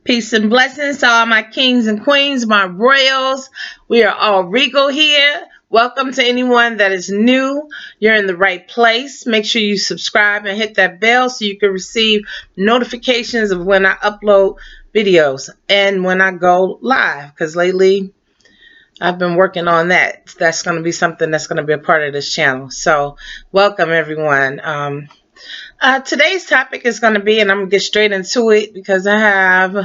Peace and blessings to all my kings and queens, my royals. We are all regal here. Welcome to anyone that is new. You're in the right place. Make sure you subscribe and hit that bell so you can receive notifications of when I upload videos and when I go live. Because lately I've been working on that. That's going to be something that's going to be a part of this channel. So welcome everyone. Today's topic is going to be, and I'm going to get straight into it because I have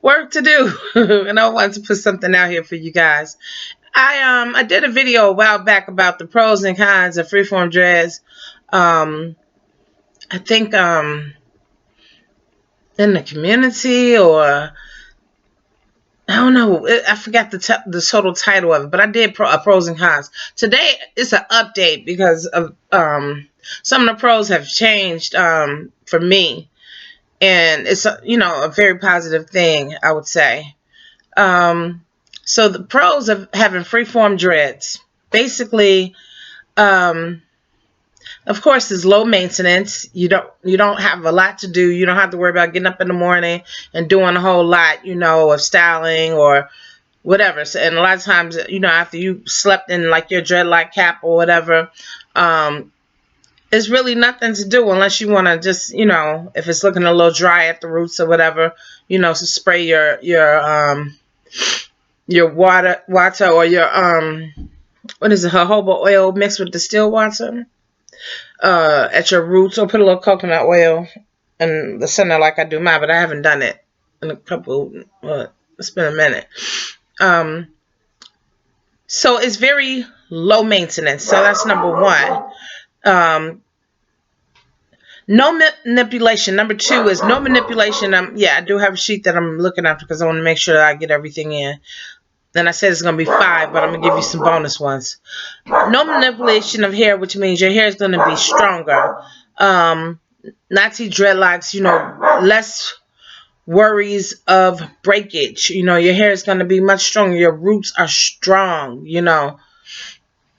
work to do and I want to put something out here for you guys. I did a video a while back about the pros and cons of freeform dreads. I think in the community, or I don't know, I forgot the total title of it, but I did pros and cons. Today it's an update because of some of the pros have changed for me, and it's a very positive thing, I would say. So the pros of having freeform dreads, basically, of course, is low maintenance. You don't have a lot to do. You don't have to worry about getting up in the morning and doing a whole lot, of styling or whatever. So, and a lot of times, after you slept in like your dreadlock cap or whatever, it's really nothing to do unless you want to just, if it's looking a little dry at the roots or whatever, so spray your water or your what is it, jojoba oil mixed with distilled water at your roots, or put a little coconut oil in the center like I do mine, but I haven't done it in a couple, it's been a minute. So it's very low maintenance. So that's number one. No manipulation. Number two is no manipulation. I do have a sheet that I'm looking after because I want to make sure that I get everything in. Then I said it's going to be 5, but I'm going to give you some bonus ones. No manipulation of hair, which means your hair is going to be stronger. Natty dreadlocks, less worries of breakage. Your hair is going to be much stronger. Your roots are strong. You don't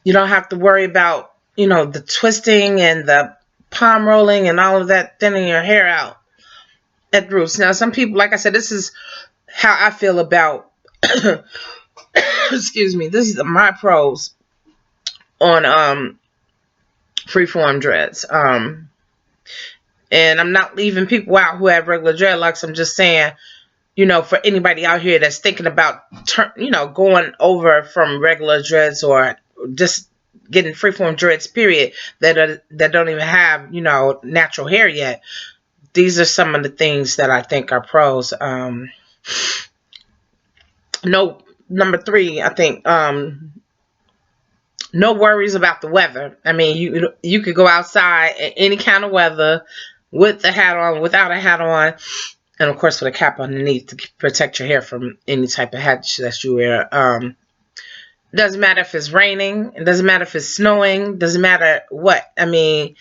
have to worry about, the twisting and the palm rolling and all of that, thinning your hair out at roots. Now, some people, like I said, this is how I feel about excuse me, this is my pros on freeform dreads. And I'm not leaving people out who have regular dreadlocks. I'm just saying, for anybody out here that's thinking about going over from regular dreads or just getting freeform dreads, period, that don't even have natural hair yet. These are some of the things that I think are pros. No, number 3, I think, no worries about the weather. I mean, you could go outside in any kind of weather with a hat on, without a hat on, and of course with a cap underneath to protect your hair from any type of hat that you wear. Doesn't matter if it's raining. It doesn't matter if it's snowing. Doesn't matter what. I mean,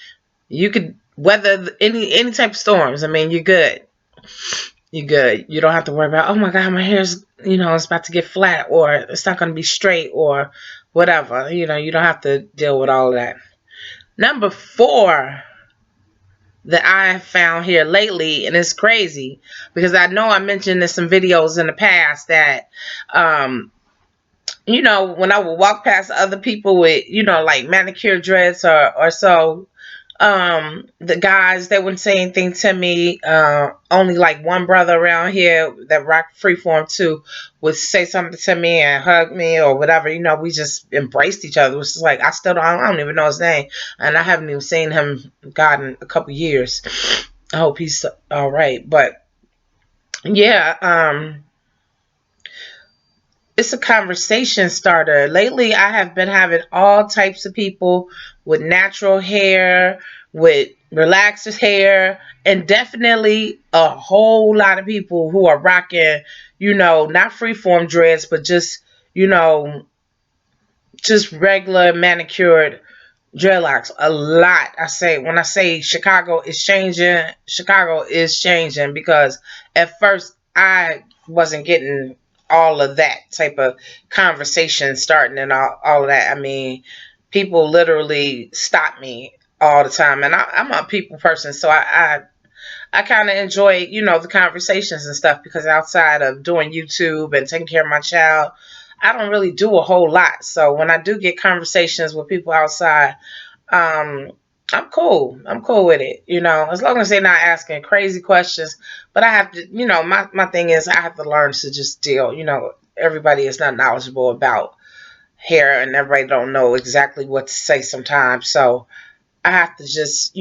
you could weather any type of storms. I mean, you're good. You're good. You don't have to worry about, oh my God, my hair's, it's about to get flat, or it's not going to be straight, or whatever. You don't have to deal with all of that. Number 4 that I have found here lately, and it's crazy because I know I mentioned in some videos in the past that, when I would walk past other people with, like manicure dreads or so, the guys, they wouldn't say anything to me. Only like one brother around here that rocked freeform too would say something to me and hug me or whatever. We just embraced each other. It was just like, I don't even know his name, and I haven't even seen him, God, in a couple years. I hope he's all right. But yeah, it's a conversation starter. Lately, I have been having all types of people with natural hair, with relaxed hair, and definitely a whole lot of people who are rocking, not freeform dreads, but just, just regular manicured dreadlocks. A lot. When I say Chicago is changing because at first I wasn't getting all of that type of conversation starting and all of that. I mean, people literally stop me all the time, and I'm a people person, so I I kind of enjoy, the conversations and stuff, because outside of doing YouTube and taking care of my child, I don't really do a whole lot. So when I do get conversations with people outside, um, I'm cool. I'm cool with it, as long as they're not asking crazy questions. But I have to, my thing is I have to learn to just deal. Everybody is not knowledgeable about hair, and everybody don't know exactly what to say sometimes. So I have to just,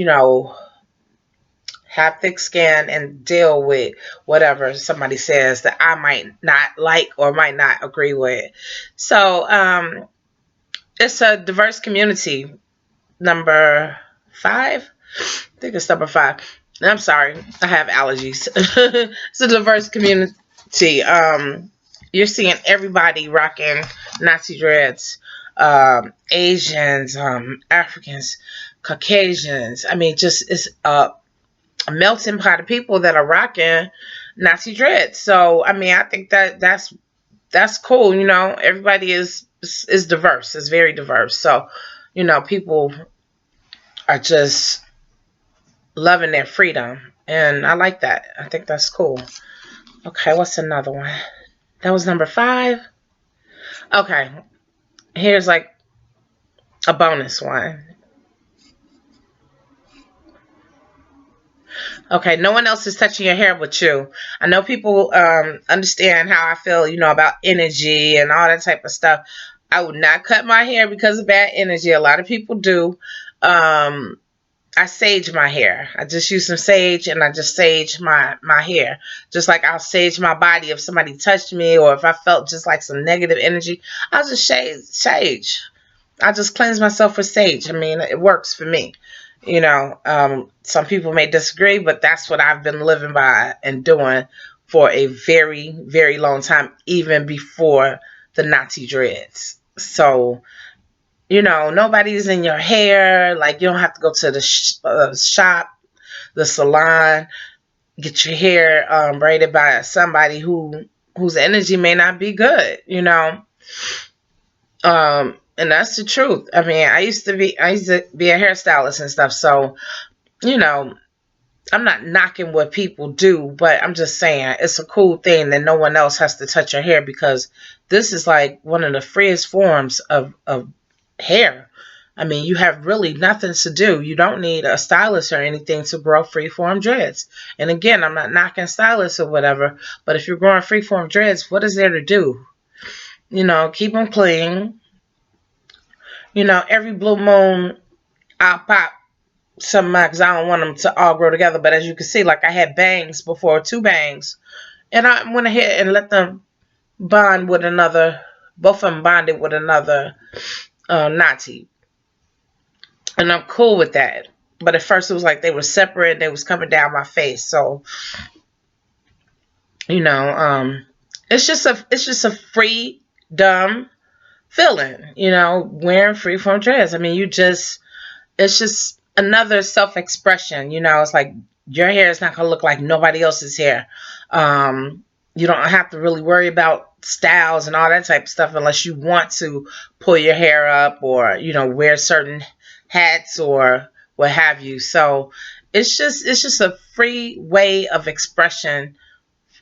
have thick skin and deal with whatever somebody says that I might not like or might not agree with. So it's a diverse community. Number 5, I think it's number 5. I'm sorry, I have allergies. It's a diverse community. You're seeing everybody rocking Nazi dreads. Asians, Africans, Caucasians. I mean, just it's a melting pot of people that are rocking Nazi dreads. So I mean, I think that's cool. Everybody is diverse. It's very diverse. So people are just loving their freedom, and I like that. I think that's cool. Okay, what's another one? That was number 5. Okay, here's like a bonus one. Okay, no one else is touching your hair but you. I know people understand how I feel, about energy and all that type of stuff. I would not cut my hair because of bad energy. A lot of people do. I sage my hair. I just use some sage, and I just sage my hair. Just like I'll sage my body if somebody touched me, or if I felt just like some negative energy, I'll just sage. I just cleanse myself with sage. I mean, it works for me. Some people may disagree, but that's what I've been living by and doing for a very, very long time, even before the Nazi dreads. So, nobody's in your hair. Like, you don't have to go to the shop, the salon, get your hair braided by somebody whose energy may not be good. And that's the truth. I mean, I used to be a hairstylist and stuff. So, you know, I'm not knocking what people do, but I'm just saying it's a cool thing that no one else has to touch your hair, because this is like one of the freest forms of hair. I mean, you have really nothing to do. You don't need a stylist or anything to grow freeform dreads. And again, I'm not knocking stylists or whatever, but if you're growing freeform dreads, what is there to do? Keep them clean. Every blue moon, I'll pop some because I don't want them to all grow together. But as you can see, like I had bangs before, 2 bangs, and I went ahead and let them bond with another. Both of them bonded with another Natty, and I'm cool with that. But at first, it was like they were separate. They was coming down my face, so it's just a freedom feeling. Wearing freeform dress. I mean, it's just another self-expression. It's like your hair is not going to look like nobody else's hair. You don't have to really worry about styles and all that type of stuff unless you want to pull your hair up or, wear certain hats or what have you. So it's just a free way of expression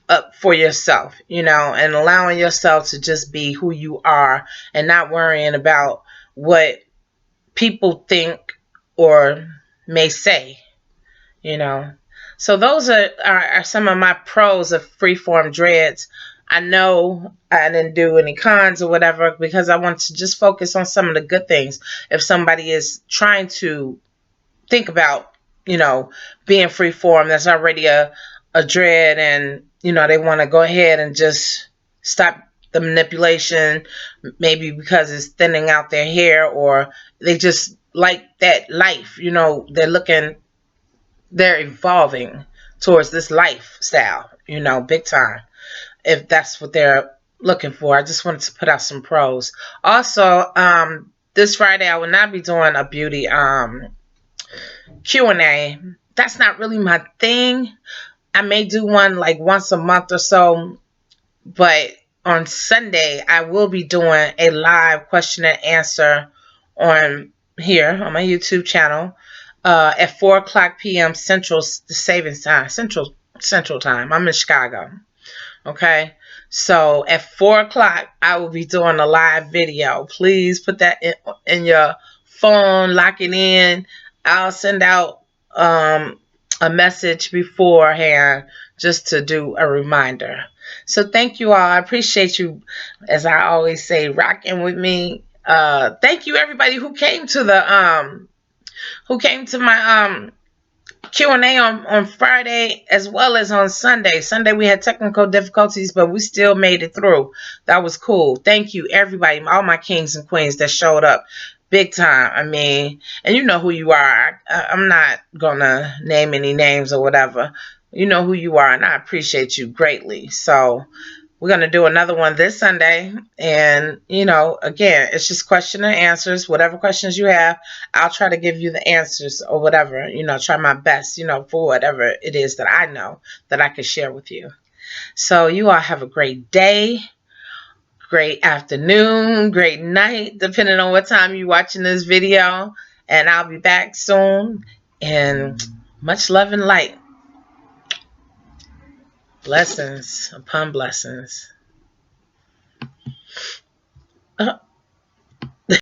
up for yourself, and allowing yourself to just be who you are and not worrying about what people think or may say, you know. So those are some of my pros of freeform dreads. I know I didn't do any cons or whatever because I want to just focus on some of the good things. If somebody is trying to think about, being freeform, that's already a dread, and, they want to go ahead and just stop the manipulation, maybe because it's thinning out their hair, or they just like that life, they're evolving towards this lifestyle, big time. If that's what they're looking for, I just wanted to put out some pros. Also, this Friday I will not be doing a beauty Q&A. That's not really my thing. I may do one like once a month or so, but on Sunday I will be doing a live question and answer on here on my YouTube channel. at 4 o'clock p.m. Central Savings Time, Central Time. I'm in Chicago. Okay. So at 4 o'clock, I will be doing a live video. Please put that in your phone, lock it in. I'll send out a message beforehand just to do a reminder. So thank you all. I appreciate you, as I always say, rocking with me. Thank you everybody who came to my Q&A on Friday as well as on Sunday. Sunday we had technical difficulties, but we still made it through. That was cool. Thank you, everybody, all my kings and queens that showed up. Big time. I mean, and you know who you are. I'm not going to name any names or whatever. You know who you are, and I appreciate you greatly. So we're going to do another one this Sunday. And, again, it's just question and answers. Whatever questions you have, I'll try to give you the answers or whatever. Try my best, for whatever it is that I know that I can share with you. So you all have a great day, great afternoon, great night, depending on what time you're watching this video. And I'll be back soon. And much love and light. Blessings upon blessings.